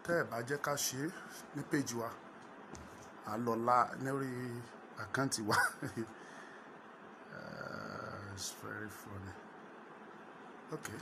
tẹ́ ẹ̀ bá jẹ́ ká ṣe é ní péjì wa à lọ lórí àkáǹtì wa. It's very funny. Okay.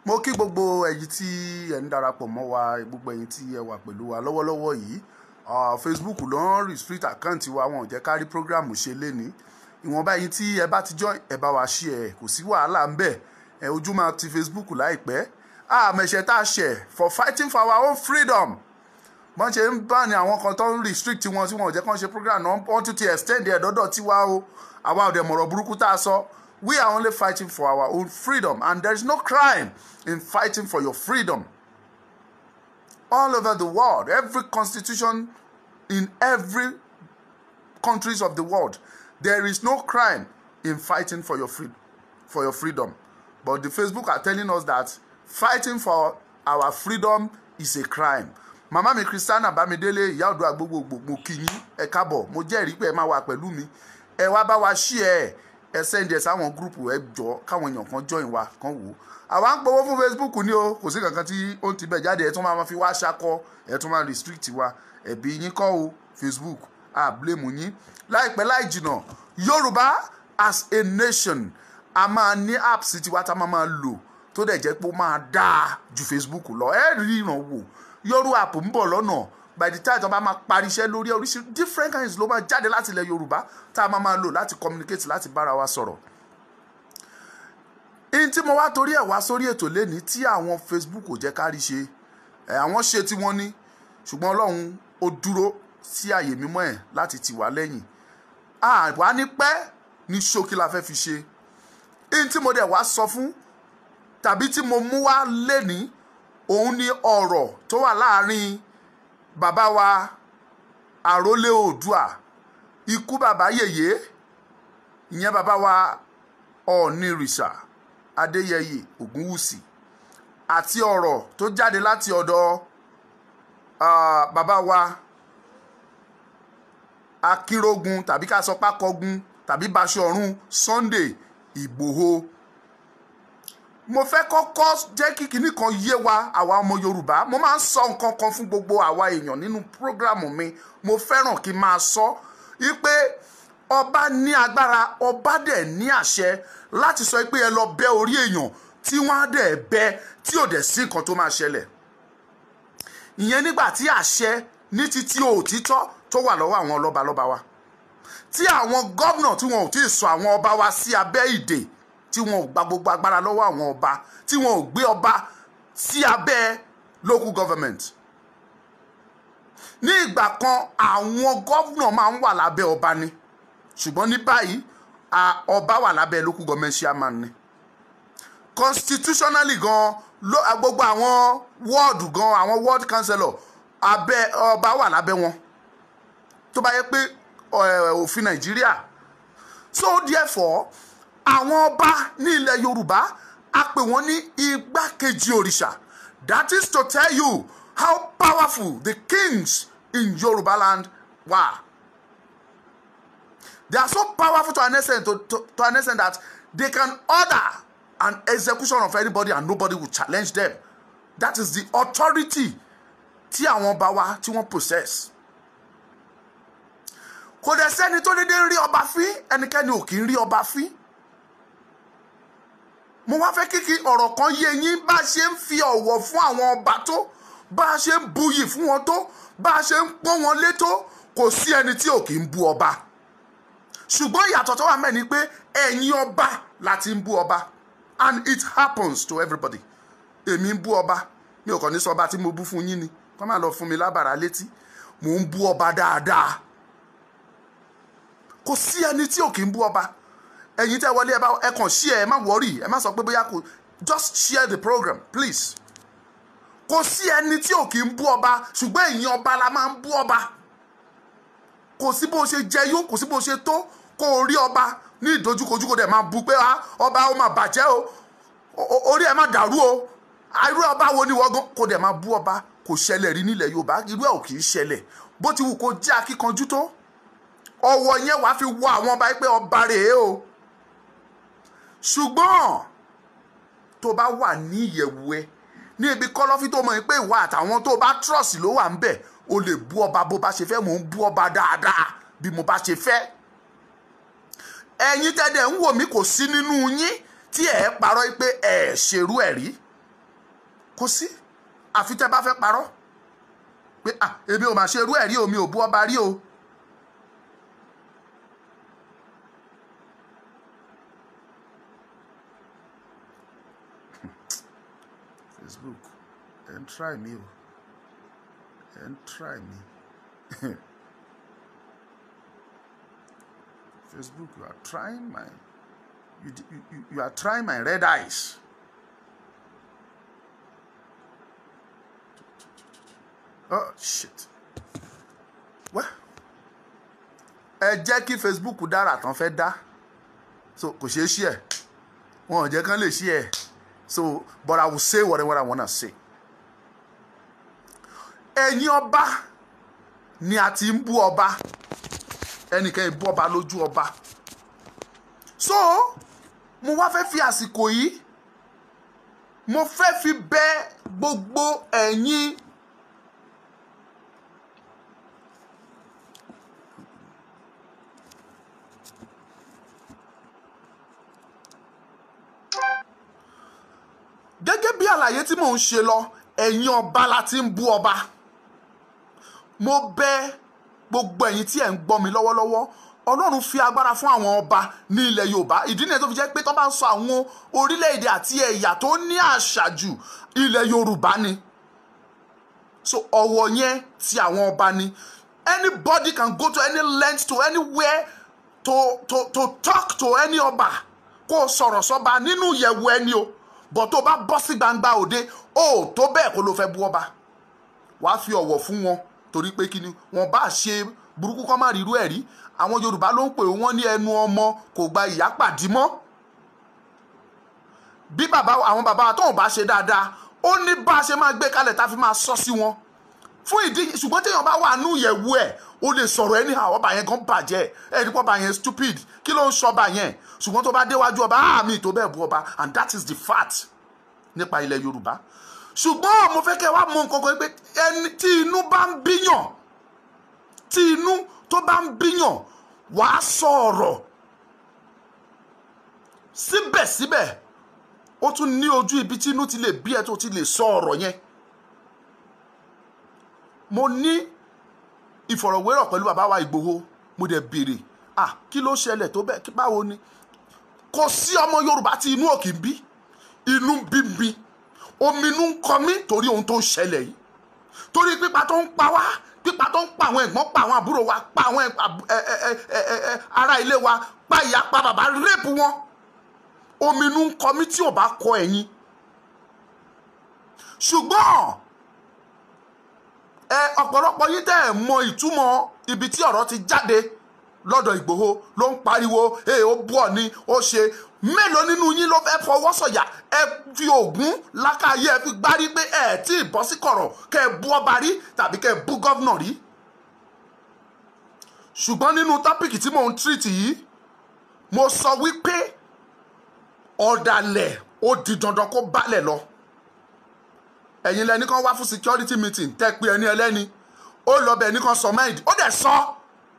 Mo kí gbogbo ẹ̀yin tí ẹ ń darapọ̀ mọ́ wa, gbogbo ẹ̀yin tí ẹ wà pẹ̀lú wa lọ́wọ́lọ́wọ́ yìí. Facebook ló ń restrict account wa, wọn ò jẹ́ ká rí program ṣe léni. Ìwọ̀nba ẹ̀yin tí ẹ bá ti join, ẹ bá wa share, kò sí wàhálà ń bẹ̀. Ojú máa ti Facebook láìpẹ́. Mẹ̀ṣẹ̀ tá a ṣẹ̀ for fighting for our own freedom. Bọ́n ṣe ń bá ní àwọn kan tó ń restrict wọn tí wọn ò jẹ́ kán ṣe program náà, wọ́n tún ti extend ẹ̀ dọ́dọ̀ tiwa o. Àwa ò dẹ̀ mọ̀rọ̀ burúkú tá a sọ. We are only fighting for our own freedom, and there is no crime in fighting for your freedom. All over the world, every constitution in every countries of the world, there is no crime in fighting for your freedom. But the Facebook are telling us that fighting for our freedom is a crime. Mama mi Christiana Bamidele, ìyá ọ̀dọ́ agbogbo mo kí yín, ẹ káàbọ̀, mo jẹ́rìí pé ẹ máa wà pẹ̀lú mi. Ẹ wá bá wa share, ẹ send ẹ sáwọn group ẹ jọ káwọn èèyàn kan join wa kan wò. Àwa ń gbowó fún Facebook ni o, kò sí kankan tí ó ti bẹ̀ jáde, ẹ tún máa fi wá ṣakọ, ẹ tún máa restrict wa. Ẹ̀bi yín kọ́ o, Facebook, blame yín. Láìpẹ́ láì jìnà, Yorùbá as a nation, a máa ní apps tiwa tá máa lò tó dẹ̀ jẹ́ pé ó máa dáa ju Facebook lọ. Ẹ rí ìrànwọ́. Yorùbá app ń bọ̀ lọ́nà. By the time tó bá máa parí iṣẹ́ lórí oríṣiríṣi different kinds ló máa jáde láti ilẹ̀ Yorùbá tá a máa lò láti communicate, láti bára wa sọ̀rọ̀. In tí mo wá torí ẹ̀ wá sórí ètò lẹ́ni tí àwọn Facebook ò jẹ́ ká rí ṣe. Àwọn ṣe tí wọ́n ní, ṣùgbọ́n Ọlọ́run ó dúró sí àyè mímọ́ ẹ̀ láti tì wá lẹ́yìn. Wá ní pẹ́ ní ṣókí la fẹ́ fi ṣe. In tí mo dẹ̀ wá sọ fún tàbí tí mo mú wá lẹ́ni, òun ni ọ̀rọ̀ tó wà láàrin bàbá wa Àrólé Oòduà, ikú bàbá yèyé, ìyẹn bàbá wa Ọ̀nìrìṣà Adéyẹyè Ògúnwùsì, àti ọ̀rọ̀ tó jáde láti ọ̀dọ̀ bàbá wa Akínrógun tàbí ká sọ Pákọ̀gún tàbí Baṣọ̀run Sunday Ìgbòho. Mo fẹ́ kọ́kọ́ jẹ́ kí kinní kan yé wa àwa ọmọ Yorùbá. Mo máa ń sọ nǹkan kan fún gbogbo àwa èèyàn nínú prógrámù mi. Mo fẹ́ràn kí n máa sọ wípé ọba ní agbára, ọba dẹ̀ ní àṣẹ láti sọ pé ẹ lọ bẹ́ orí èèyàn tí wọ́n á dẹ̀ bẹ́ tí ò dẹ̀ sí nǹkan tó máa ṣẹlẹ̀. Ìyẹn nígbà tí àṣẹ ní títí òtítọ́ tó wà lọ́wọ́ àwọn lọ́balọ́ba wa. Tí àwọn gómìnà tí wọn ò tí ì sọ àwọn ọba wa sí abẹ́ ìdè, tí wọn ò gba gbogbo agbára lọ́wọ́ àwọn ọba, tí wọn ò gbé ọba sí abẹ́ local government. Ní ìgbà kan àwọn gómìnà máa ń wà lábẹ́ ọba ni, ṣùgbọ́n ní báyìí ọba wà lábẹ́ local government chairman ni. constitutionally gan gbogbo àwọn ward gan àwọn ward councillor abẹ́ ọba wà lábẹ́ wọn tó bá yẹ pé òfin Nàìjíríà. So therefore àwọn ọba ní ilẹ̀ Yorùbá a pè wọ́n ní igbákejì òrìṣà. That is to tell you how powerful the kings in Yoruba land were. They are so powerful to an extent that they can order an execution of anybody and nobody will challenge them. That is the authority tí àwọn ọba wa tí wọ́n possess. Kò dẹ̀ sẹ́ni tó dédé rí ọba fín, ẹnikẹ́ni ò kì í rí ọba fín. Mo wá fẹ́ kíkí ọ̀rọ̀ kan yé yín bá ṣe ń fi ọ̀wọ̀ fún àwọn ọba tó, bá ṣe ń buyì fún wọn tó, bá ṣe ń pọ́n wọn lé tó, kò sí ẹni tí ò kì í bú ọba. Ṣùgbọ́n ìyàtọ̀ tó wà mẹ́ ni pé ẹ̀yin ọba láti ń bú ọba, and it happens to everybody. Èmi ń bú ọba, mi ò kàn ní sọ ọba tí mo bú fún yín ni, kọ́ máa lọ fún mi lábàrá létí. Mò ń bú ọba dáadáa. Kò sí ẹni tí ò kì í bú ọba. Ẹ̀yin tẹ́ wọlé ẹ kàn share, ẹ má worry, ẹ má sọ pé bóyá kò, just share the program please. Kò sí ẹni tí ò kì í bú ọba, ṣùgbọ́n ẹ̀yin ọba la máa ń bú ọba. Kò sí bó ṣe jẹ yó, kò sí bó ṣe tó kó rí ọba ní ìdojúkojú kó dẹ̀ máa bú pé ọba ó máa bàjẹ́ o, orí ẹ má dàrú o, irú ọba wo ni wọ́n kó dẹ̀ máa bú ọba. Kò ṣẹlẹ̀ rí nílẹ̀ Yorùbá, irú ẹ̀ ò kì í ṣẹlẹ̀. Bó ti wù kó jẹ́ akíkanjú tó, ọwọ́ yẹn wàá fi wọ àwọn ọba pé ọba rèé o. Ṣùgbọ́n tó bá wà ní ìyẹ̀wù ẹ ní ibi kọ́lọ́fín tó mọ̀ pé ìwà àtàwọn tó bá trust ló wà ń bẹ̀, o lè bú ọba bó bá ṣe fẹ́. Mò ń bú ọba dáadáa bí mo bá ṣe fẹ́. Ẹ̀yin tẹ́dẹ̀ ń wò mí, kò sí nínú yín tí ẹ̀ parọ́ pé ẹ̀ ṣerú ẹ̀ rí. Kò sí, àfi tẹ́ bá fẹ́ parọ́ pé èmi ò máa ṣerú ẹ̀ rí o, mi ò bú ọba rí o. Facebook, and try me, and try me. Facebook, you are trying my, you are trying my red eyes. Oh shit. Well, ẹ jẹ́ kí Facebook dára tán fẹ́ dá, so kò ṣeé share. Wọn ò jẹ́ kán lè share. So, but I will say whatever I want to say. Ẹ̀yin ọba ni a ti ń bú ọba. Ẹnìkan bú ọba lójú ọba. So, mo wá fẹ́ fi àsìkò yìí, mo fẹ́ fi bẹ̀ gbogbo ẹ̀yin gẹ́gẹ́ bí àlàyé tí mò ń ṣe lọ, ẹ̀yin ọba la ti ń bú ọba. Mo bẹ̀ gbogbo ẹ̀yin tí ẹ̀ ń gbọ́ mi lọ́wọ́lọ́wọ́, Ọlọ́run fi agbára fún àwọn ọba ní ilẹ̀ Yorùbá. Ìdí nìyẹn tó fi jẹ́ pé tó bá ń sọ àwọn orílẹ̀-èdè àti ẹ̀yà tó ní àṣà jù, ilẹ̀ Yorùbá ni. So ọwọ́ yẹn ti àwọn ọba ni. Anybody can go to any length, to anywhere to talk to any ọba. Kó sọ̀rọ̀ sọ́ba nínú ìyẹ̀wù ẹni o. But tó bá bọ́ sí gbangba òde, ó tó bẹ́ẹ̀ kó ló fẹ́ bú ọba. Wàá fi ọ̀wọ̀ fún wọn torí pé kíni wọ́n bá ṣe burúkú kọ́ má rírú ẹ̀ rí. Àwọn Yorùbá ló ń pè wọ́n ní ẹnu ọmọ kò gba ìyá pàdí mọ́. Bí àwọn bàbá tó ń bá ṣe dáadáa, ó ní bá ṣe máa gbé kalẹ̀ tá fi máa sọ sí wọn. Fún ìdí ṣùgbọ́n téèyàn bá wà nú ìyẹ̀wù ẹ̀, ó lè sọ̀rọ̀ anyhow, ọba yẹn gan bàjẹ́. Ẹni pé ọba yẹn stupid, kí ló ń ṣọba yẹn? Ṣùgbọ́n tó bá déwájú ọba, àmì tó bẹ́ẹ̀ bú ọba, and that is the fact nípa ilẹ̀ Yorùbá. Ṣùgbọ́n mo fẹ́ kẹ́ wá mọ̀ nǹkan kan pé ẹni tí inú bá ń bíyàn, tí inú tó bá ń bíyàn, wàá sọ̀rọ̀. Síbẹ̀síbẹ̀, ó tún ní ojú ibi tí inú ti lè bí ẹ tó ti lè sọ ọ̀rọ̀ yẹn. Mo ní ìfọ̀rọ̀wérọ̀ pẹ̀lú bàbá wa Ìgbòho, mo dẹ̀ béèrè, kí ló ṣẹlẹ̀ tó bẹ́ẹ̀, báwo ni? Kò sí ọmọ Yorùbá tí inú ò kì í bí. Inú bí mi, omi inú ń kọ mí torí ohun tó ń ṣẹlẹ̀ yìí. Torí pípa tó ń pa wá, pípa tó ń pa àwọn ẹ̀gbọ́n, pa àwọn àbúrò wa, pa àwọn ará ilé wa, pa ìyá, pa bàbá, rẹ́pù wọn. ominú ń kọ mí tí ò bá kọ ẹ̀yin. ṣùgbọ́n ọ̀pọ̀lọpọ̀ yín tẹ́ ẹ̀ mọ ìtumọ̀ ibi tí ọ̀rọ̀ ti jáde lọ́dọ̀ Ìgbòho ló ń pariwo ó bú Ọọ̀ni ó ṣe. mélòó nínú yín ló fẹ́ fọwọ́ sọ̀yà ẹ fi Ògún lákàyè ẹ fi gbárí pé ẹ tí ì bọ́ sí kọ̀rọ̀ kẹ́ ẹ bú ọba rí tàbí kẹ́ ẹ bú gọ́vnà rí. ṣùgbọ́n nínú tọ́pìkì tí mò ń tírìtì yìí mo sọ wípé ọ̀dàlẹ̀ ó di dandan kó balẹ̀ lọ. ẹ̀yin lẹni kan wá fún security meeting tẹ́ pé ẹni ẹlẹ́ni ó lọ bẹ̀ ẹni kan sọ mind ó dẹ̀ sọ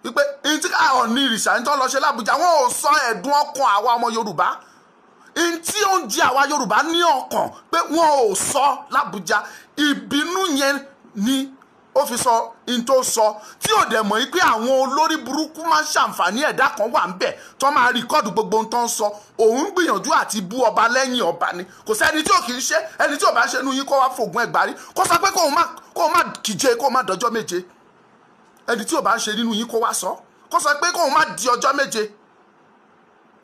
wípé ntí Ọọ̀ni ìrìṣà ń tọ́ lọ ṣe l'Ábùjá wọn ò sọ ẹ̀dùn ọkàn àwa ọmọ Yorùbá ntí ó ń jẹ àwa Yorùbá ní ọkàn pé wọn ò sọ l'Ábùjá ìbínú yẹn ni ó fi sọ n tó sọ tí ò dẹ̀ mọ̀ pé àwọn olórí burúkú máa ń ṣàǹfààní ẹ̀dá kan wà ń bẹ̀ tó máa rìkọ́ọ̀dù gbogbo ohun tó ń sọ òun gbìyànjú àti bú ọba lẹ́yìn ọba ni kò sẹ́ni tí ò kì í ṣe ẹni tí ò bá ṣe inú yín kó wá fògùn ẹgbàá rí kó sọ pé kó má kíje kó má dọjọ́ méje ẹni tí ò bá ń ṣe nínú yín kó wá sọ kó sọ pé kó má di ọjọ́ méje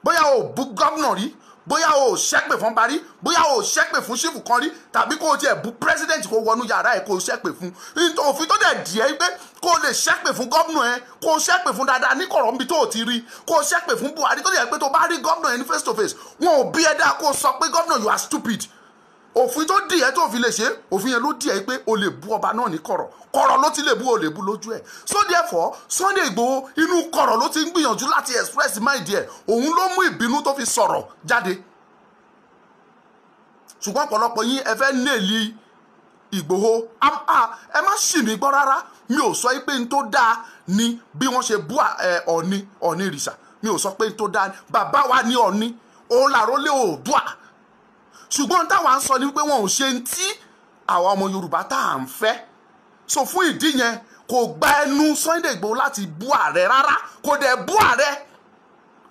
bóyá o bú gọ́vnà rí bóyá o ṣẹ́pè fún parí bóyá o ṣẹ́pè fún ṣífù kan rí tàbí kó o tiẹ̀ bú pírẹ́sídẹ̀ntì kó wọnú yàrá ẹ̀ kó o ṣẹ́pè fún òfin tó dẹ̀ díẹ̀ pé kó o lè ṣẹ́pè fún gọ́vnà ẹ̀ kó o ṣẹ́pè fún dáadáa ní kọ̀rọ̀ níbi tó o ti rí kó o ṣẹ́pè fún Buhari tó dẹ̀ pé tó bá rí gọ́vnà ẹ̀ ní face to face wọn ò bí ẹ dáa kó o sọ pé gọ́vnà you are stupid òfin tó dì ẹ́ tó fi lè ṣe òfin yẹn ló dì ẹ́ pé o lè bú ọba náà ní kọ̀rọ̀ ló ti lè bú o lè bú lójú ẹ̀ so therefore Sunday Igboho inú kọ̀rọ̀ ló ti ń gbìyànjú láti express mind ẹ̀ òun ló mú ìbínú tó fi sọ̀rọ̀ jáde ṣùgbọ́n ọ̀pọ̀lọpọ̀ yín ẹ fẹ́ nèlì Ìgbòho ẹ má ṣì mí gbọ́ rárá mi ò sọ pé n tó dáa ni bí wọ́n ṣe bú Ọọ̀ni ìrìṣà mi ò sọ pé n tó dáa ni bàbá wa ní Ọọ̀ni òun làrólé Oòduà ṣùgbọ́n táwa ń sọ ni pé wọn ò ṣe ń tí àwa ọmọ Yorùbá tá à ń fẹ́ so fún ìdí yẹn kò gba ẹnu Sunday Igboho láti bú ààrẹ rárá kò dẹ̀ bú ààrẹ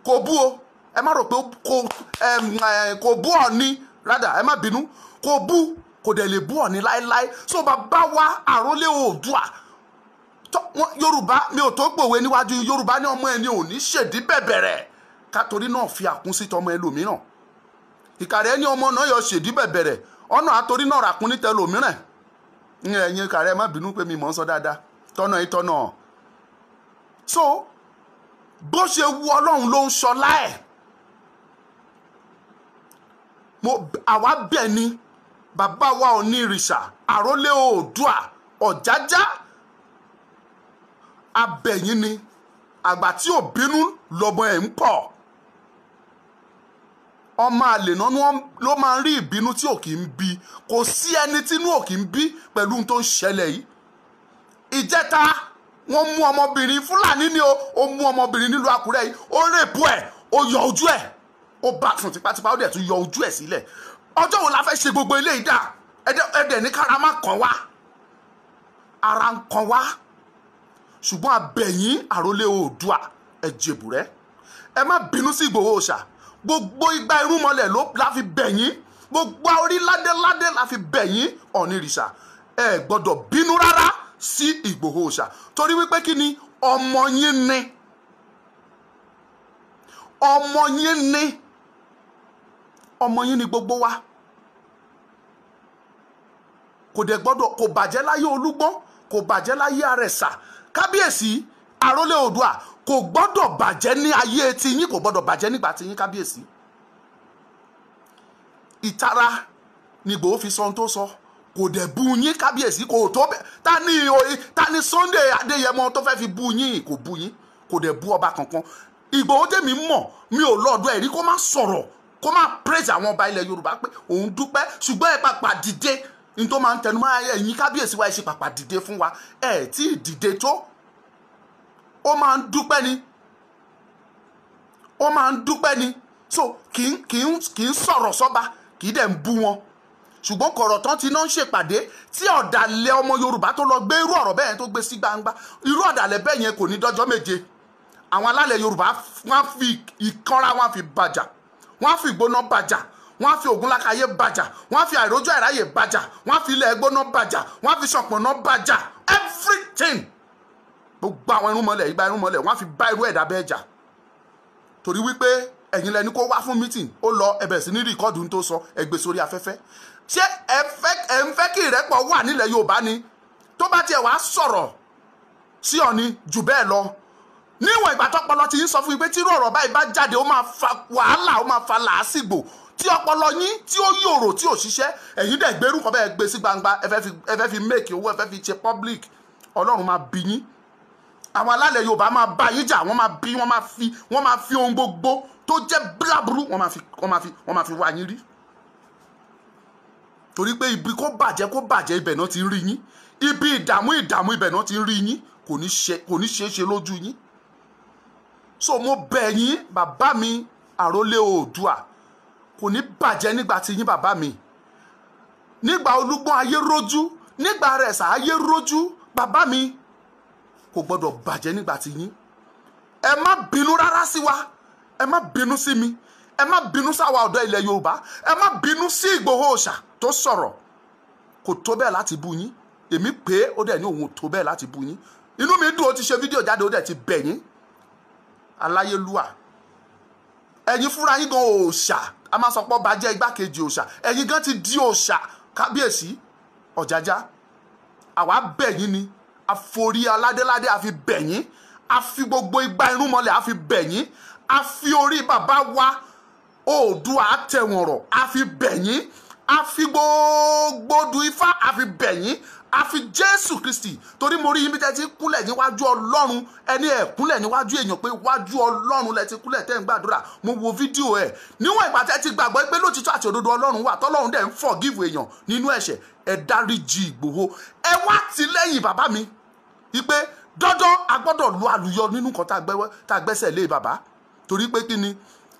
kò bú o ẹ má rò pé kò bú Ọọ̀ni rádà ẹ má bínú kò bú kò dẹ̀ lè bú Ọọ̀ni láéláé so bàbá wa àrólé Oòduà Yorùbá mi ò tó gbòwe níwájú Yorùbá ní ọmọ ẹni ò ní ṣèdí bẹ̀bẹ̀rẹ̀ ká torí náà fi àkún sí tọmọ ẹlòmíràn ìkàrẹ́ ní ọmọ náà yọ ṣèdí bẹ̀bẹ̀rẹ̀ ọ̀nà àtorí náà ràkún ní tẹlòmíràn ẹ̀yin ìkàrẹ́ má bínú pé mi mọ̀ ń sọ dáadáa tọ́nà ìtọ́nà so bó ṣe wu Ọlọ́run ló ń ṣọlá ẹ̀ àwa bẹ̀ ni bàbá wa Ọọ̀ni ìrìṣà àrólé Oòduà Ọ̀jájá abẹ̀yìn ni àgbà tí ò bínú lọ́mọ ẹ̀ ń pọ̀ ọmọ àlè náà ló máa ń rí ìbínú tí ò kì í bí kò sí ẹni tínú ò kì í bí pẹ̀lú ohun tó ń ṣẹlẹ̀ yìí ìjẹta wọ́n mú ọmọbìnrin Fúlàní ni ó mú ọmọbìnrin nílùú Àkúrẹ́ yìí ó rèébú ẹ̀ ó yọ ojú ẹ̀ ó bá sùn tipátipá ó dẹ̀ tún yọ ojú ẹ̀ sílẹ̀ ọjọ́ wo la fẹ́ ṣe gbogbo eléyìí dà ẹ̀dẹ̀ ní kára má kàn wá ara ń kàn wá ṣùgbọ́n abẹ̀yìn àrólé Oòduà ẹ̀jẹ̀bùrẹ́ ẹ má bínú sí Ìgbòho Òòṣà gbogbo igba irúnmọlẹ̀ la fi bẹ̀yìn gbogbo orí ládéládé la fi bẹ̀yìn Ọọ̀ni ìrìṣà ẹ gbọ́dọ̀ bínú rárá sí Ìgbòho Òòṣà torí wípé kí ni ọmọ yín ni gbogbo wa kò dẹ̀ gbọ́dọ̀ kò bàjẹ́ láyé Olúgbọ́n kò bàjẹ́ láyé Àrẹ̀sà kábíyèsí àrólé Oòduà kò gbọ́dọ̀ bàjẹ́ ní ayé tiyín kò gbọ́dọ̀ bàjẹ́ nígbà tiyín kábíyèsí ìtara ni Ìgbòho fi sọ ohun tó sọ kò dẹ̀ bú yín kábíyèsí kò tó bẹ́ẹ̀ ta ni Sunday Adéyẹmọ tó fẹ́ fi bú yín kò bú yín kò dẹ̀ bú ọba kankan Ìgbòho tèmi mọ̀ mi ò lọ́ọ̀dọ̀ ẹ̀rí kó má sọ̀rọ̀ kó má praise àwọn ọba ilẹ̀ Yorùbá pé òun dúpẹ́ ṣùgbọ́n ẹ pàpà dìde ní tó máa ń tẹnumọ́ ẹ̀yin kábíyèsí wa ẹ ṣe pàpà dìde fún wa ẹ tí ì dìde tó ó máa ń dúpẹ́ ni so kì í sọ̀rọ̀ sọ́ba kì í dẹ̀ ń bú wọn ṣùgbọ́n kọ̀rọ̀ tán ti náà ń ṣèpàdé tí ọ̀dàlẹ̀ ọmọ Yorùbá tó lọ gbé irú ọ̀rọ̀ bẹ́ẹ̀ tó gbé sí gbangba irú ọ̀dàlẹ̀ bẹ́ẹ̀ yẹn kò ní dọ́jọ́ méje àwọn alálẹ̀ Yorùbá wọ́n fi ìkanra wọ́n fi bàjà wọ́n fi ìgbóná bàjà wọ́n fi Ògúnlákayé bàjà wọ́n fi àìrójú àìráyè bàjà wọ́n fi ilẹ̀ ẹgbóná bàjà wọ́n fi ṣọ̀pọ̀nà bàjà everything gbogbo àwọn irúnmọlẹ̀ ìgbà irúnmọlẹ̀ wọ́n fi bá irú ẹ̀dá bẹ́ẹ̀ jà torí wípé ẹ̀yin lẹni kó wá fún meeting ó lọ ẹbẹ̀ sí ní rìkọ́dù tó sọ ẹgbẹ́ sórí afẹ́fẹ́. ṣé ẹ ń fẹ́ kí ìrẹ́pọ̀ wà nílẹ̀ Yorùbá ni? tó bá tiẹ̀ wá sọ̀rọ̀ sí Ọọ̀ni jù bẹ́ẹ̀ lọ níwọ̀n ìgbà tọ́pọlọ ti ń sọ fún yín pé tí irú ọ̀rọ̀ báyìí bá jáde ó máa fa wàhálà, ó máa fa làásìgbò, tí ọpọlọ yín tí ó yòrò tí ò ṣiṣẹ́, ẹ̀yin dẹ̀ gbérù kan bẹ́ẹ̀ gbé sí gbangba ẹ fẹ́ fi make owó, ẹ fẹ́ fi ṣe public, Ọlọ́run máa bí yín. àwọn alálẹ̀ Yorùbá máa bá yín jà, wọ́n máa fi ohun gbogbo tó jẹ́ búláburú wọ́n máa fi wá yín rí. torí pé ibi kó bàjẹ́ ibẹ̀ náà ti ń rí yín, ibi ìdààmú ibẹ̀ náà ti ń rí yín, kò ní ṣeé ṣe lójú yín. so mo bẹ̀ yín bàbá mi Àrólé Oòduà, kò ní bàjẹ́ nígbà tí yín bàbá mi, nígbà Olúgbọ́n ayé rójú, nígbà Rẹ̀sà ayé rójú, bàbá mi kò gbọ́dọ̀ bàjẹ́ nígbà tí yín. ẹ má bínú rárá sí wa, ẹ má bínú sí mi, ẹ má bínú sáwa ọ̀dọ́ ilẹ̀ Yorùbá, ẹ má bínú sí Ìgbòho Òòṣà tó sọ̀rọ̀. kò tó bẹ́ẹ̀ láti bú yín, èmi pé ó dẹ̀ ní òun ò tó bẹ́ẹ̀ láti bú yín. inú mi dùn ó ti ṣe fídíò jáde, ó dẹ̀ ti bẹ̀ yín. aláyélúwà ẹ̀yin fúnra yín gan òòṣà, a máa sọ pé ọba jẹ́ igbákejì òòṣà, ẹ̀yin gan ti di òòṣà. kábíyèsí Ọ̀jájá, àwa bẹ̀ yín ni, àforí aládéládé a fi bẹ̀ yín, a fi gbogbo igba irúnmọlẹ̀ a fi bẹ̀ yín, a fi orí bàbá wa Oòduà Àtẹ̀wọ̀nrọ̀ a fi bẹ̀ yín, a fi gbogbo du Ifá a fi bẹ̀ yín, a fi Jésù Kristi, torí mo rí yín bí tẹ́ ti kúnlẹ̀ níwájú Ọlọ́run, ẹni ẹ̀ kúnlẹ̀ níwájú èèyàn pé wájú Ọlọ́run lẹ ti kúnlẹ̀ tẹ́ ń gbàdúrà. mo wo fídíò ẹ̀, níwọ̀n ìgbà tẹ́ ti gbàgbọ́ pé lótìtọ́ àti òdodo Ọlọ́run wà, tọ́lọ́run dẹ̀ ń forgive èèyàn nínú ẹ̀ṣẹ̀, ẹ dáríjì Ìgbòho, ẹ wá tì lẹ́yìn bàbá mi wípé dandan a gbọ́dọ̀ lo àlùyọ nínú nǹkan tá a gbẹ́sẹ̀ lé bàbá. torí pé kí ni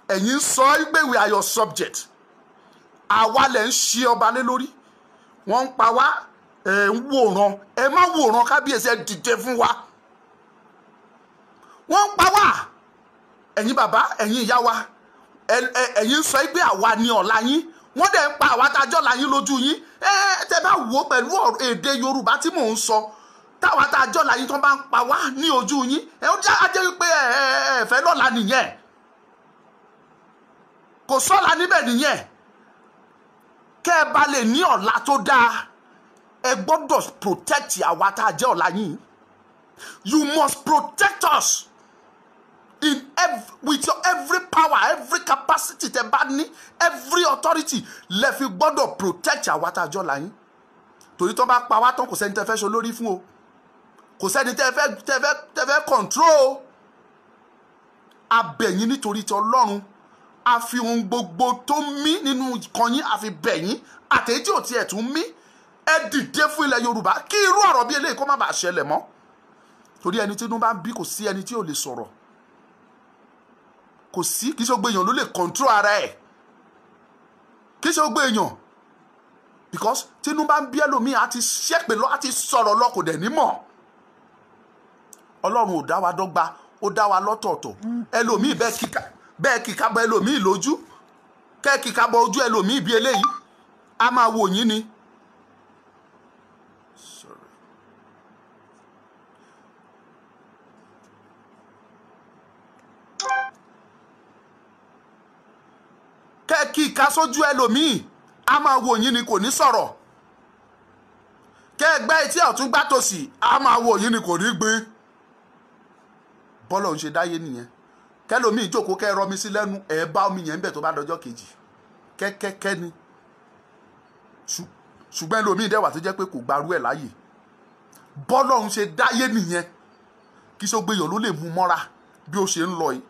ẹ̀yin sọ wípé we are your subject, àwa lẹ̀ ń ṣe ọba lé lórí, wọ́n ń pa wá, ẹ̀ ń wòran, ẹ má wòran kábíyèsí, ẹ dìde fún wa. wọ́n ń pa wá, ẹ̀yin bàbá ẹ̀yin ìyá wa, ẹ̀yin sọ pé àwa ni ọ̀la yín, wọ́n dẹ̀ ń pa àwa tájọ́ la yín lójú yín. tẹ́ bá wò ó pẹ̀lú èdè Yorùbá tí mò ń sọ, táwa tájọ́ la yín tó bá ń pa wá ní ojú yín, ẹ ó jẹ́ wípé ẹ fẹ́ lọ́la nìyẹn, kò sọ́la níbẹ̀ nìyẹn. kẹ́ ẹ bá lè ní ọ̀la tó dáa, ẹ gbọ́dọ̀ protect àwa tá a jẹ́ ọ̀la yín. you must protect us with your every power, every capacity tẹ́ bá ní, every authority lẹ fi gbọ́dọ̀ protect àwa tá a jẹ́ ọ̀la yín. torí tó bá pa wá tán kò sẹ́ni tẹ́ fẹ́ ṣe olórí fún o, kò sẹ́ni tẹ́ fẹ́ control. a bẹ̀ yín nítorí ti Ọlọ́run, a fi ohun gbogbo tó mí nínú ìkan yín a fi bẹ̀ yín, àtẹ̀yí tí ò tiẹ̀ tún mí, ẹ dìde fún ilẹ̀ Yorùbá kí irú ọ̀rọ̀ bí eléyìí kó má bàa ṣẹlẹ̀ mọ́. torí ẹni tí inú bá ń bí kò sí ẹni tí ò lè sọ̀rọ̀, kò sí, kì í ṣe gbogbo èèyàn ló lè control ara ẹ̀, kì í ṣe gbogbo èèyàn, because tí inú bá ń bí ẹlòmíì á ti ṣépè lọ, á ti sọ̀rọ̀ lọ, kò dẹ̀ ní mọ̀. Ọlọ́run ò dá wa dọ́gba, ó dá wa lọ́tọ̀ọ̀tọ̀. ẹlòmíì bẹ́ẹ̀ kíkà bọ ẹlòmíì lójú, kẹ́ kíkà bọ ojú ẹlòmíì bí eléyìí, a máa wò yín ni. kẹ́ kíkà sójú ẹlòmíì, a máa wò yín ni, kò ní sọ̀rọ̀. kẹ́ gbẹ́ etí ọ̀tún gbá tòsì, a máa wò yín ni, kò ní gbé. bọ́lọ̀ ń ṣe dáyé nìyẹn. kẹ́lòmíì jókòó kẹ́ rọmi sí lẹ́nu, ẹ̀ bá omi yẹn ń bẹ̀ tó bá dọjọ́ kejì, kẹ́kẹ́kẹ́ ni. ṣùgbọ́n ẹlòmíì dẹ́wà tó jẹ́ pé kò gbarú ẹ̀ láàyè. bọ́lọ̀ ń ṣe dáyé nìyẹn, kí sógbé èèyàn ló lè mú mọ́ra bí ó ṣe ń lọ yìí.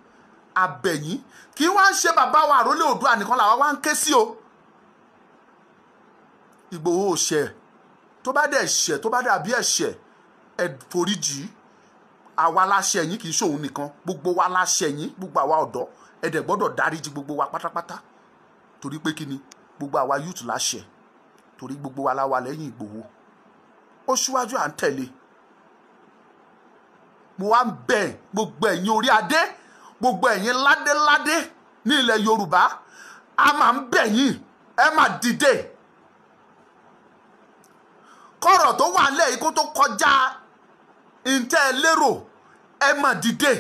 abẹ̀yìn kí wọ́n ń ṣe bàbá wa Àrólé Oòduà nìkan làwa wá ń ké sí o. Ìgbòho ṣẹ̀, tó bá dẹ̀ ṣẹ̀, tó bá dàbí ẹ̀ṣẹ̀, ẹ foríjì. àwa la ṣẹ̀ yín, kì í ṣòun nìkan, gbogbo wa la ṣẹ̀ yín, gbogbo àwa ọ̀dọ́, ẹ dẹ̀ gbọ́dọ̀ dáríjì gbogbo wa pátápátá. torí pé kí ni, gbogbo àwa youth la ṣẹ̀, torí gbogbo wa la wà lẹ́yìn Ìgbòho, ó ṣíwájú à ń tẹ̀lé. mo wá ń bẹ̀ gbogbo ẹ̀yin orí adé, gbogbo ẹ̀yin ládéládé ní ilẹ̀ Yorùbá, a máa ń bẹ̀ yín, ẹ máa dìde. kọ́rọ̀ tó wà nílẹ̀ yìí kó tó kọjá ǹtẹ́ lérò, ẹ máa dìde.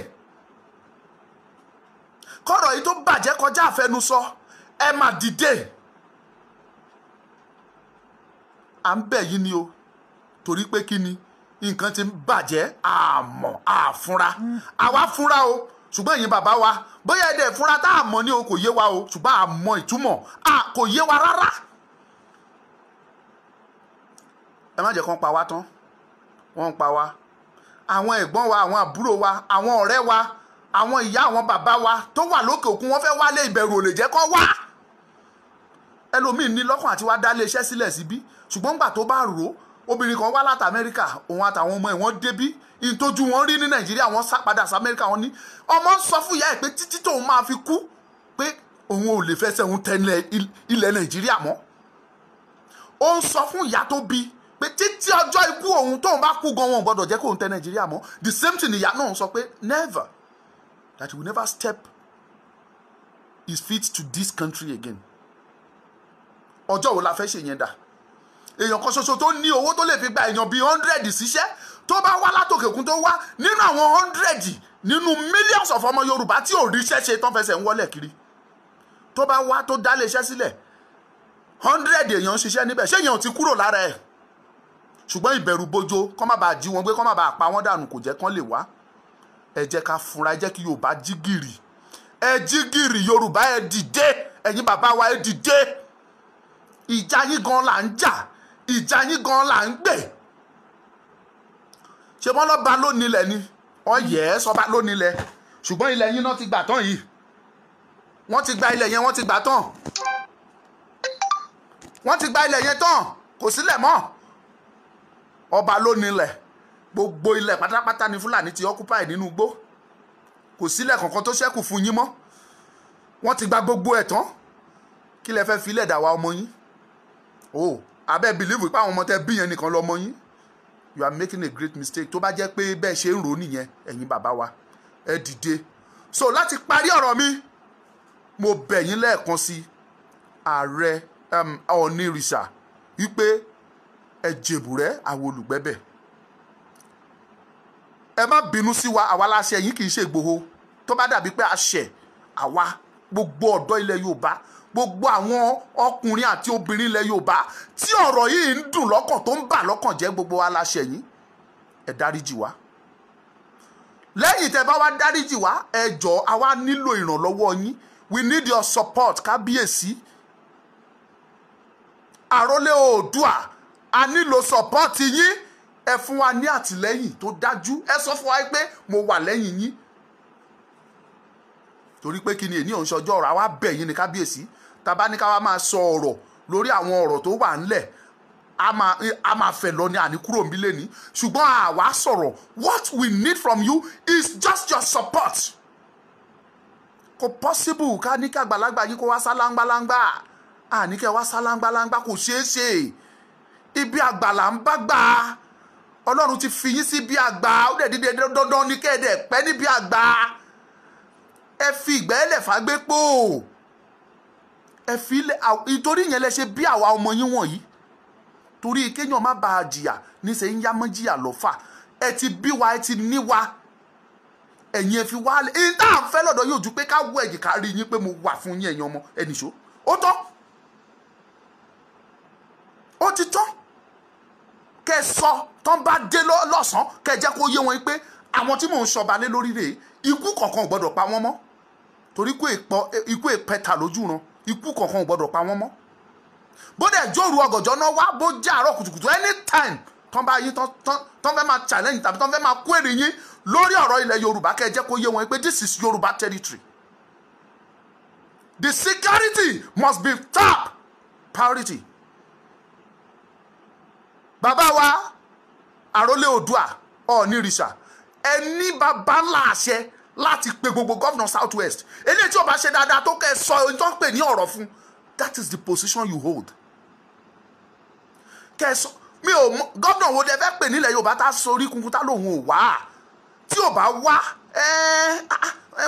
kọ́rọ̀ yìí tó bàjẹ́ kọjá àfẹnusọ ẹ máa dìde. À ń bẹ̀ yín ni o, torí pé kí ni nǹkan ti ń bàjẹ́ àmọ́ àfúnra. Àwa fúnra o, ṣùgbọ́n ẹ̀yin bàbá wa bóyá ẹ̀dẹ̀ fúnra tá a mọ̀ ní o kò yé wa o, ṣùgbọ́n a mọ̀ ìtumọ̀ kò yé wa rárá. Ẹ má jẹ́ kán pa wá tán, wọ́n ń pa wá. Àwọn ẹ̀gbọ́n wa, àwọn àbúrò wa, àwọn ọ̀rẹ́ wa, àwọn ìyá àwọn bàbá wa tó wà lókè òkun wọ́n fẹ́ wálé, ìbẹ̀rù ò lè jẹ́ kán wá. Ẹlòmíì ní lọ́kàn àti wá dá ilé iṣẹ́ sílẹ̀ síbí, ṣùgbọ́n gbà tó bá rò ó, obìnrin kan wá láti Amẹ́ríkà, òun àtàwọn ọmọ ẹ̀ wọ́n débí, ìtọ́jú wọn rí ní Nàìjíríà, wọ́n sá padà sí Amẹ́ríkà. Wọ́n ní ọmọ sọ fún ìyá ẹ̀ pé títí tóun máa fi kú pé òun ò lè fẹsẹ̀ òun tẹ̀lé ilẹ̀ Nàìjíríà mọ́. Ó ń sọ fún ìyá tó bí pé títí ọjọ́ ikú òun tóun bá kú gan wọn ò gbọ́dọ̀ jẹ́ kóun tẹ Nàìjíríà mọ́. The same thing ìyá náà sọ pé never, that he will never step his feet to this country again. Ọjọ́ wo la fẹ́ ṣe yẹn dà? Èèyàn kan ṣoṣo tó ní owó tó lè fi gba èèyàn bíi 100 síṣẹ́ tó bá wá látòkè òkun tó wá nínú àwọn 100 nínú millions of ọmọ Yorùbá tí ò ríṣẹ́ ṣe tán fẹsẹ̀ ń wọlé kiri, tó bá wá tó dá lè ṣẹ́ sílẹ̀ 100 èèyàn ń ṣiṣẹ́ níbẹ̀, ṣé èèyàn ti kúrò lára ẹ̀? Ṣùgbọ́n ìbẹ̀rù bojo kọ́ má bàa jí wọn gbé, kọ́ má bàa pa wọ́n dànù kò jẹ́ kán lè wá. Ẹ jẹ́ ká fúnra, ẹ jẹ́ kí Yorùbá jí gìrì, ẹ jí gìrì Yorùbá, ẹ dìde, ẹ̀yin bàbá wa ẹ dìde. Ìjà yín gan là ń jà, ìjà yín gan là ń gbè. Ṣé wọ́n lọ́ba lónìlẹ̀ ni? Ọ̀yẹ́ sọba lónìlẹ̀, ṣùgbọ́n ilẹ̀ yín náà ti gbà tán yìí. Wọ́n ti gba ilẹ̀ yẹn, wọ́n ti gbà tán. Wọ́n ti gba ilẹ̀ yẹn tán, kò sílẹ̀ mọ́. Ọba lónìlẹ̀, gbogbo ilẹ̀ pátápátá ni Fúlàní ti occupy nínú igbó. Kò sílẹ̀ kankan tó ṣẹ́kù fún yín mọ́. Wọ́n ti gba gbogbo ẹ̀ tán. Kí lẹ fẹ́ fi ilẹ̀ dà wá ọmọ yín? Abẹ́ believe pé àwọn ọmọ tẹ́ bí yẹn nìkan lọ́mọ yín. You are making a great mistake. Tó bá jẹ́ pé bẹ́ẹ̀ ṣe ń rò nìyẹn, ẹ̀yin bàbá wa ẹ dìde. So láti parí ọ̀rọ̀ mi, mo bẹ̀ yín lẹ́ẹ̀kan sí ààrẹ Ọ̀nìrìṣà wípé ẹ jèbùrẹ́ àwọn olùgbẹ́bẹ̀. Ẹ má bínú sí wa, àwa láṣẹ yín kì í ṣe Ìgbòho. Tó bá dàbí pé àṣẹ àwa gbogbo ọ̀dọ́ ilẹ̀ Yorùbá, gbogbo àwọn ọkùnrin àti obìnrin ilẹ̀ Yorùbá tí ọ̀rọ̀ yìí ń dùn lọ́kàn tó ń bà lọ́kàn jẹ́, gbogbo aláṣẹ yín ẹ dáríjì wá. Lẹ́yìn tẹ́ bá wá dáríjì wá, ẹ jọ̀ọ́ a wá nílò ìrànlọ́wọ́ yín. We need your support, kábíyèsí. Àrólé Oòduà, a nílò support yín. Ẹ fún wa ní àtìlẹ́yìn tó dájú. Ẹ sọ fún wa pé mo wà lẹ́yìn yín. Torí pé kí ni èní òun ṣọjọ́ ọ̀rọ̀, àwa bẹ̀ yín ní kábíyèsí. Tá bá ní ká wá máa sọ ọ̀rọ̀ lórí àwọn ọ̀rọ̀ tó wà ńlẹ̀, a máa fẹ̀ lọ ní àní kúrò níbí lẹ́ni. Ṣùgbọ́n àwa sọ̀rọ̀, what we need from you is just your support. Kò possible ká ní kí àgbàlagbà yín kó wá sálángbalangba. Àní kẹ́ wá sálángbalangba kò ṣeé ṣe. Ibi àgbàlá ń bá gbà. Ọlọ́run ti fi yín sí bí àgbà, ó dẹ̀ dídé dandan ní kẹ́ẹ̀dẹ̀ pẹ́ níbi àgbà. Ẹ fi ìgbẹ́lẹ̀ fàgbé pò. Ẹ fi ilẹ̀, ìtorí yẹn lẹ ṣe bí àwa ọmọ yín wọ̀nyí. Torí kéèyàn má bàa jìyà níṣẹ́ ń yá mọ́ jìyà lọ́fà. Ẹ ti bí wa, ẹ ti ní wa. Ẹ̀yin ẹ fi wá lẹ̀. Ìyí tá à ń fẹ́ lọ́dọ̀ yóò ju pé ká wọ ẹ̀yìn ká rí yín pé mo wà fún yín ẹ̀yin ọmọ ẹnì ṣó. Ó tán. Ó ti tán. Kẹ́ sọ tán bá dé lọ́sàn-án, kẹ́ jẹ́ kó yé wọn pé àwọn tí mò ń ṣọba lé lórí rèé, ikú kankan ò gbọ́dọ̀ pa wọ́n mọ́. Torí ikú èpẹta lójú ran, ikú kankan ò gbọ́dọ̀ pa wọ́n mọ́. Bó dẹ̀ jóru ọgọ̀jọ́ náà wá, bó jẹ́ àárọ̀ kùtùkùtù, anytime tán bá yín tán fẹ́ máa challenge tàbí tán fẹ́ máa kó èrè yín lórí ọ̀rọ̀ ilẹ̀ Yorùbá, kẹ́ jẹ́ kó yé wọn pé this is Yorùbá territory. The security must be top priority. Bàbá wa Àrólé Oòduà Ọ̀nìrìṣà, ẹni bàbá ńlá àṣẹ láti pe gbogbo governor South West. Eléyìí tí ó bá ṣe dáadáa tó kẹ́ sọ ohun tó ń pè ní ọ̀rọ̀ fún. That is the position you hold. Kẹ́ sọ mi ò mọ governor wo dẹ fẹ́ pè nílẹ̀ Yorùbá tá sórí kunkun tá lòun ò wá. Tí ò bá wá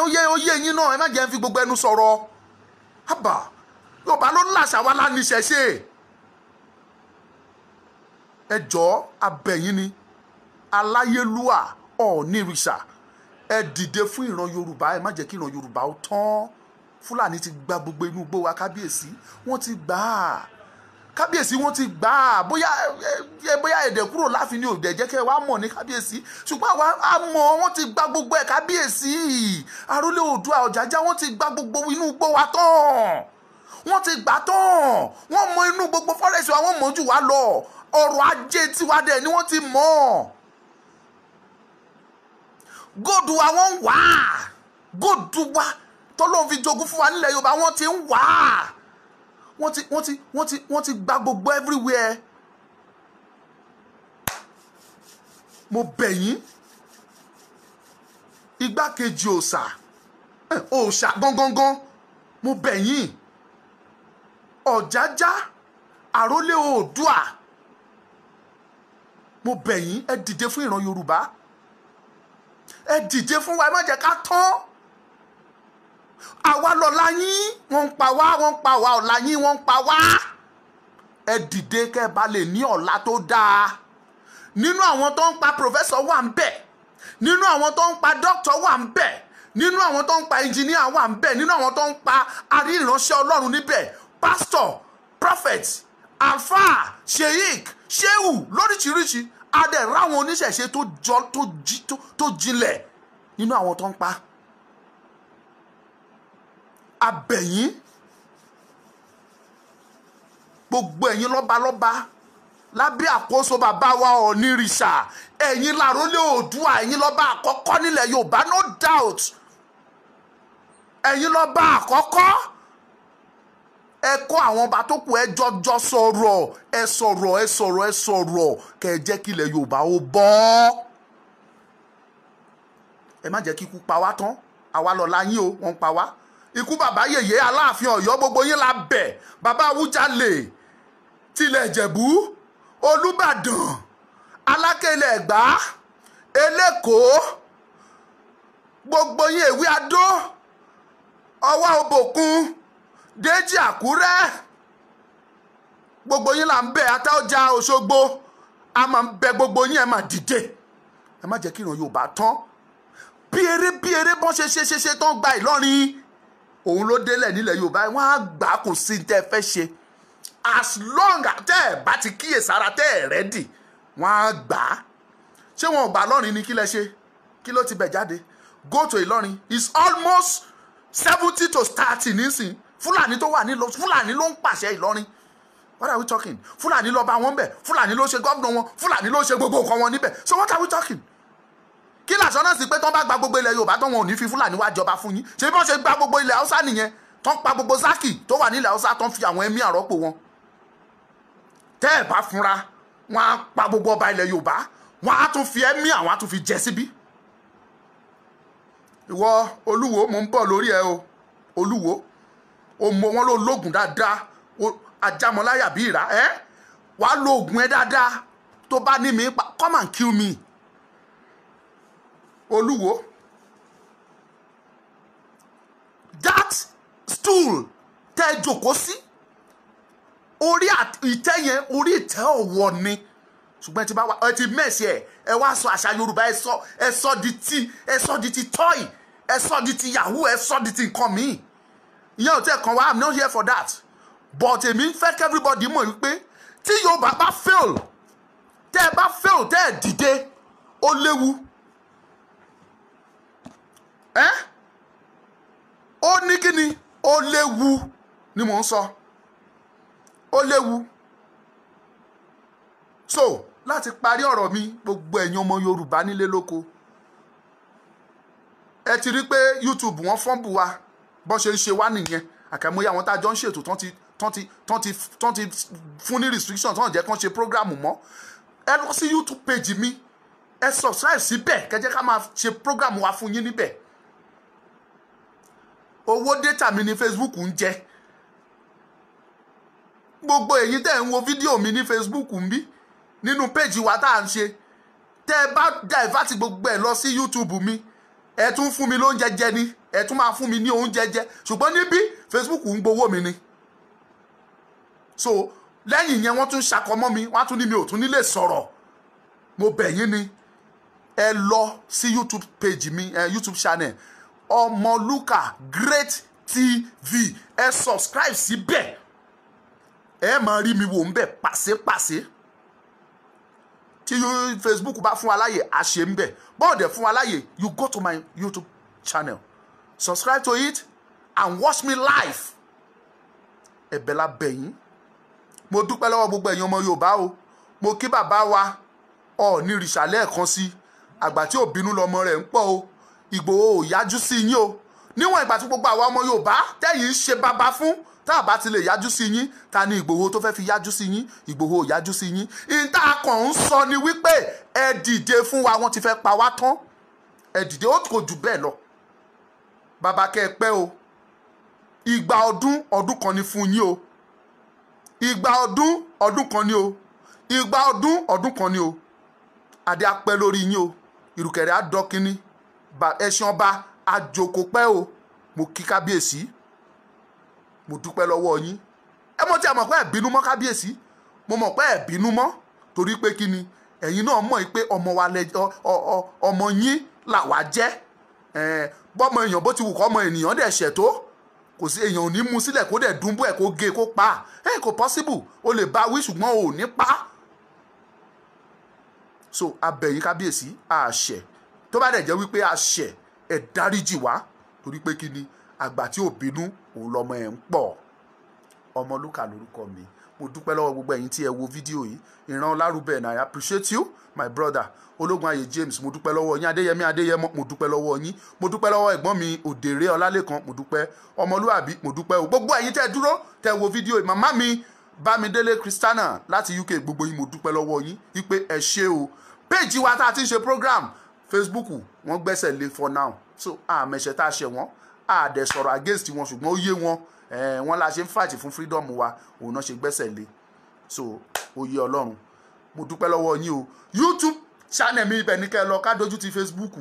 oyè yín náà ẹ má jẹ́ ń fi gbogbo ẹnu sọ̀rọ̀. Àbá Yorùbá ló láṣà wá láníṣẹ̀ṣe. Ẹ jọ̀ọ́ abẹ̀yìn ni Aláyélúwà Ọ̀nìrìṣà, ẹ dìde fún ìran Yorùbá, ẹ má jẹ́ kí ìran Yorùbá ó tán. Fúlàní ti gba gbogbo inú igbó wa, kábíyèsí wọ́n ti gbà á, kábíyèsí wọ́n ti gbà á. Bóyá ẹ̀dẹ̀ kúrò láàfin ni òdẹ̀ jẹ́ kẹ́ wá mọ̀ ní kábíyèsí, ṣùgbọ́n àwa á mọ̀ wọ́n ti gba gbogbo ẹ̀ kábíyèsí. Àrólé Oòduà Ọ̀jájá wọ́n ti gba gbogbo inú igbó wa tán, wọ́n ti gbà tán, wọ́n mọ inú gbogbo fọ́rẹ́sì wa, wọ́n mọ̀ jù wá lọ. Ọrọ̀ ajé tiwa dẹ̀ ni wọ́n ti mọ̀. Góòdù wa wọ́n ń wá, góòdù wa tọ́lọ́run fi jogún fún wa nílẹ̀ Yorùbá wọ́n ti ń wá. Wọ́n ti gba gbogbo everywhere. Mo bẹ̀ yín, igbákejì òòṣà gangan, mo bẹ̀ yín, Ọ̀jájá Àrólé Oòduà, mo bẹ̀ yín, ẹ dìde fún ìran Yorùbá, ẹ dìde fún wa, ẹ má jẹ́ ká tán. Àwa lọ̀la yín, wọ́n ń pa wá, wọ́n ń pa wá, ọ̀la yín wọ́n ń pa wá. Ẹ dìde kẹ́ ẹ bá lè ní ọ̀la tó dáa. Nínú àwọn tó ń pa professor wà ń bẹ̀, nínú àwọn tó ń pa doctor wà ń bẹ̀, nínú àwọn tó ń pa engineer wà ń bẹ̀, nínú àwọn tó ń pa aríránṣẹ́ Ọlọ́run níbẹ̀, pastor, prophet, alfa, sheik, shehu lóríṣiríṣi. Adẹ̀ ráwọn oníṣẹ̀ṣe tó jinlẹ̀ nínú àwọn tó ń pa. Abẹ̀yìn gbogbo ẹ̀yin lọ́balọ́ba lábẹ́ àkóso bàbá wa Ọ̀nìrìṣà, ẹ̀yin l'Àrólé Oòduà, ẹ̀yin lọ́ba àkọ́kọ́ nílẹ̀ Yorùbá, no doubt. Ẹ̀yin lọ́ba àkọ́kọ́. Ẹ kọ́ àwọn ọba tó kù, ẹ jọjọ sọ̀rọ̀ kẹ́ ẹ jẹ́ kí ilẹ̀ Yorùbá ó bọ́. Ẹ má jẹ́ kí ikú pa wá tán. Àwa lọ̀la yín o, wọ́n pa wá. Ikú bàbá yèyé Aláàfin Ọ̀yọ́, gbogbo yín la bẹ̀. Bàbá Awújalè tilẹ̀ Ìjẹ̀bú, Olúbàdàn, Aláké ilẹ̀ Ẹ̀gbá, Elékòó, gbogbo yín Èwe Adó, Ọwá Òbòkun, Déjì Àkúrẹ́, gbogbo yín là ń bẹ̀. Àtaọ́jà Òṣogbo, a máa ń bẹ gbogbo yín, ẹ máa dìde. Ẹ má jẹ́ kí ìran Yorùbá tán. Bí eré bọ́n ṣe tán gba Ìlọrin, òun ló délẹ̀ nílẹ̀ Yorùbá, wọ́n á gbà kò sí tẹ́ fẹ́ ṣe. As long as tẹ́ ẹ̀ bá ti kíyèsára, tẹ́ ẹ̀ rẹ́dì, wọ́n á gbà á. Ṣé wọn ò gbà lọ́rin ni kí lẹ ṣe? Kí ló ti bẹ̀ jáde? Go to Ìlọrin, it's almost 70 to 30 nísìn. Fúlàní tó wà nílò, Fúlàní ló ń pàṣẹ Ìlọrin. What are we talking? Fúlàní ló bá wọn bẹ̀, Fúlàní ló ṣe gómìnà wọn, Fúlàní ló ṣe gbogbo nǹkan wọn níbẹ̀. So what are we talking? Kí làṣọ náà sí pé tán bá gba gbogbo ilẹ̀ Yorùbá tán wọn ò ní fi Fúlàní wá jọba fún yín? Ṣé bí wọ́n ṣe gba gbogbo ilẹ̀ Haúsá nìyẹn? Tán pa gbogbo Zaki tó wà nílẹ̀ Haúsá, tán fi àwọn ẹ̀mí àrọ́pò wọn. Tẹ́ ẹ̀ bá fúnra, wọ́n á pa gbogbo ọba ilẹ̀ Yorùbá, wọ́n á tún fi ẹ̀mí àwọn á tún fi jẹ síbí. Ìwọ Olúwo, mo ń bọ̀ lórí ẹ o. Olúwo, o mọ wọn ló lóògùn dáadáa, ajámọláyà bí ìrà, wàá lo oògùn ẹ dáadáa. Tó bá ní mi, come and kill me. Olúwo, that stool tẹ́ jókòó sí, orí ìtẹ́ yẹn, orí ìtẹ́ ọ̀wọ̀ ni. Ṣùgbọ́n tí bá wá, ẹ ti mẹ́sì ẹ wá sọ àṣà Yorùbá, ẹ sọ di ti toy, ẹ sọ di ti yahoo, ẹ sọ di ti nǹkan míì. Ìyẹn ò tẹ́ kan wá, I'm not here for that. But èmi fẹ́ kí everybody mọ̀ wípé tí Yorùbá bá fail, tẹ́ ẹ bá fail, tẹ́ ẹ dìde, ó léwu. Ó ní kí ni? Ó léwu ni mò ń sọ. Ó léwu. So láti parí ọ̀rọ̀ mi, gbogbo ẹ̀yin ọmọ Yorùbá nílé lóko, ẹ ti rí pé YouTube wọ́n fọ́nbù wa bọ́n ṣe ń ṣe wá nìyẹn. Àkàìmọye àwọn tá a jọ ń ṣètò tán ti fún ní restriction, tán jẹ́ kán ṣe prógrámù mọ́. Ẹ lọ sí YouTube page mi, ẹ subscribe síbẹ̀, kẹ́ jẹ́ ká máa ṣe prógrámù wa fún yín níbẹ̀. Owó data mi ní Facebook ń jẹ. Gbogbo èyí tẹ́ ń wo fídíò mi ní Facebook ń bí, nínú page wa tá à ń ṣe, tẹ́ ẹ bá divert gbogbo ẹ̀ lọ sí YouTube mi, ẹ tún fún mi lóúnjẹ jẹ ni, ẹ tún máa fún mi ní oúnjẹ jẹ. Ṣùgbọ́n níbí Facebook ń gbowó mi ni. So lẹ́yìn yẹn wọ́n tún ṣàkọmọ́ mi, wọ́n tún ní mi ò tún nílé sọ̀rọ̀. Mo bẹ̀ yín ni, ẹ lọ sí YouTube page mi, YouTube channel Ọmọlúkà Great TV, ẹ subscribe síbẹ̀, ẹ máa rí mi wò ń bẹ̀ pàṣẹpàṣẹ. Tí Facebook bá fún wa láyè a ṣe ń bẹ̀, bọ́ọ̀dẹ̀ fún wa láyè, you go to my YouTube channel, subscribe to it and watch me live. Ẹ̀bẹ̀ la bẹ̀ yín. Mo dúpẹ́ lọ́wọ́ gbogbo ẹ̀yin ọmọ Yorùbá o. Mo kí bàbá wa Ọọ̀ni Ìrìṣà lẹ́ẹ̀kan sí, àgbà tí ò bínú lọmọ rẹ̀ ń pọ̀ o. Ìgbòho ò yájú sí yín o. Níwọ̀n ìgbà tí gbogbo àwa ọmọ Yorùbá tẹ́yìn ń ṣe bàbá fún, tá a bá ti lè yájú sí yín, ta ni Ìgbòho tó fẹ́ fi yájú sí yín? Ìgbòho ò yájú sí yín. Ìta kan ń sọ ni wípé ẹ dìde fún wa, wọ́n ti fẹ́ pa wá tán. Ẹ dìde, ó kò jù bẹ́ẹ̀ lọ. Bàbá kẹ́ ẹ pẹ́ o. Ìgbà ọdún ọdún kan ni fún yín o. Ìgbà ọdún ọdún kan ni o. Ìgbà ọdún ọdún kan ni o. Adé á pẹ́ lórí yín o. Ìrùkẹ̀rẹ̀ á dọ́kínní. Ẹṣin ọba á jókòó pẹ́ o. Mo kí kábíyèsí. Mo dúpẹ́ lọ́wọ́ yín. Ẹ mọ̀ tí a mọ̀ pé ẹ bínú mọ́ kábíyèsí. Mo mọ̀ pé ẹ bínú mọ́ torí pé kí ni ẹ̀yin náà mọ̀ pé ọmọ yín làwa jẹ́. Bọ́mọ èèyàn bó ti wù kọ́ ọmọ ènìyàn dẹ̀ ṣẹ̀ tó, kò sí èèyàn ò ní mú sílẹ̀ kó dẹ̀ dùnbú ẹ̀ kó gé kó pa. Kò possible. O lè bá wí ṣùgbọ́n o ò ní pa. So abẹ̀yìn kábíyèsí àṣẹ. Tó bá dẹ̀ jẹ́ wípé àṣẹ, ẹ dáríjì wá torí pé kí ni àgbà tí ò bínú òun lọmọ ẹ̀ ń pọ̀. Ọmọlúkà lórúkọ mi. Mo dúpẹ́ lọ́wọ́ gbogbo ẹ̀yin tí ẹ wo fídíò yìí. Ìran Ọlárúbẹ̀, I appreciate you, my brother. Ológun Ayé James, mo dúpẹ́ lọ́wọ́ yín. Adéyẹmí Adéyẹmọ, mo dúpẹ́ lọ́wọ́ yín. Mo dúpẹ́ lọ́wọ́ ẹ̀gbọ́n mi Òdèrè Ọlálékan, mo dúpẹ́. Ọmọlúàbí, mo dúpẹ́ o. Gbogbo ẹ̀yin tẹ́ dúró tẹ́ wo fídíò yìí. Màmá mi Bámidélé Christiana láti UK, gbogbo yín mo dúpẹ́ lọ́wọ́ yín wípé ẹ ṣé o. Péèjì wa tá a ti ń ṣe program Facebook wọ́n gbẹ́sẹ̀ lé for now. So àmẹ̀ṣẹ̀ tá a ṣẹ̀ wọ́n, àdẹ̀ sọ̀rọ̀ against wọn ṣùgbọ́n ó yé wọn. Wọ́n la ṣe ń fight fún freedom wa, òun náà ṣe gbẹ́sẹ̀ lé. So ó yé Ọlọ́run. Mo dúpẹ́ lọ́wọ́ yín o. YouTube channel mi ibẹ̀ ní kẹ́ ẹ lọ ká dojú ti Facebook.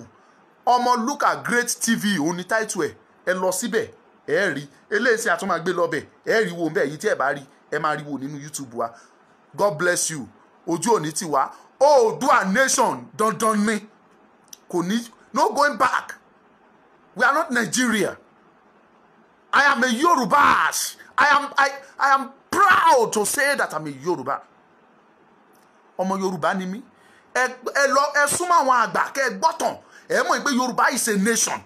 Ọmọlúkà Great TV òun ni title ẹ̀. Ẹ lọ síbẹ̀, ẹ rí. Eléyìí tí a tún máa gbé lọ bẹ̀, ẹ rí wo ńbẹ̀ yìí tí ẹ bá rí, ẹ máa rí wo nínú YouTube wa. God bless you. Ojú òní ti wá. Oòduà nation dandan ni. Kò ní, no going back. We are not Nigeria. I am a Yoruba. I am proud to say that I'm a Yoruba. Ọmọ Yorùbá ni mí. Ẹ súnmọ́ àwọn àgbà kẹ́ ẹ gbọ́tàn. Ẹ mọ̀ pé Yorùbá is a nation.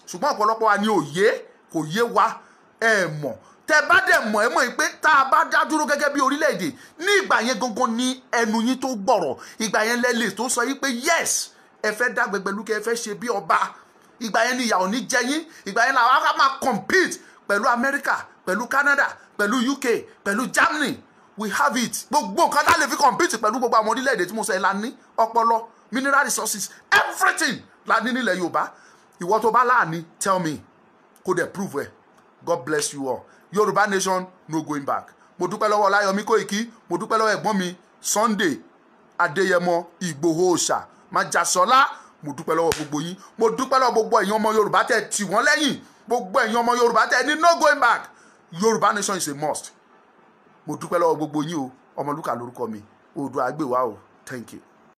Ṣùgbọ́n ọ̀pọ̀lọpọ̀ wa ni òye, kò yé wa. Ẹ mọ̀. Tẹ́ bá dẹ̀ mọ̀ ẹ mọ̀ pé tá a bá dá dúró gẹ́gẹ́ bí orílẹ̀-èdè, ní ìgbà yẹn gangan ní ẹnu yín tó gbọ̀rọ̀. Ìgbà yẹn lẹ́lẹ̀ tó sọ yí pé yes, ẹ fẹ́ dá Gbẹ̀gbẹ̀lúkẹ́, ẹ fẹ́ ṣe bí ọba. Ìgbà yẹn ni ìyà ò ní jẹ yín. Ìgbà yẹn làwọn á máa compete pẹ̀lú America, pẹ̀lú Canada, pẹ̀lú UK, pẹ̀lú Germany. We have it. Gbogbo nǹkan tá lè fi compete pẹ̀lú gbogbo àwọn orílẹ̀-èdè tí mo sọ ẹ̀ la ní. Ọpọlọ, mineral resources, everything la ní nílẹ̀ Yorùbá. Ìwọ tó bá láàní, tell me. Kò dẹ̀ prove ẹ̀. God bless you all. Yorùbá nation, no going back. Mo dúpẹ́ lọ́wọ́ Ọláyọmí Kóìkí. Mo dúpẹ́ lọ́wọ́ ẹ̀gbọ́n mi Sunday Adéyẹmọ Ìgbòho Òòṣà Májàsọ́lá. Mo dúpẹ́ lọ́wọ́ gbogbo yín. Mo dúpẹ́ lọ́wọ́ gbogbo ẹ̀yin ọmọ Yorùbá tẹ́ tì wọ́n lẹ́yìn. Gbogbo ẹ̀yin ọmọ Yorùbá tẹ́ ní no going back. Yorùbá nation is a must. Mo dúpẹ́ lọ́wọ́ gbogbo yín o. Ọmọlúkà lórúkọ mi. Oòduà gbè wá o. Thank you.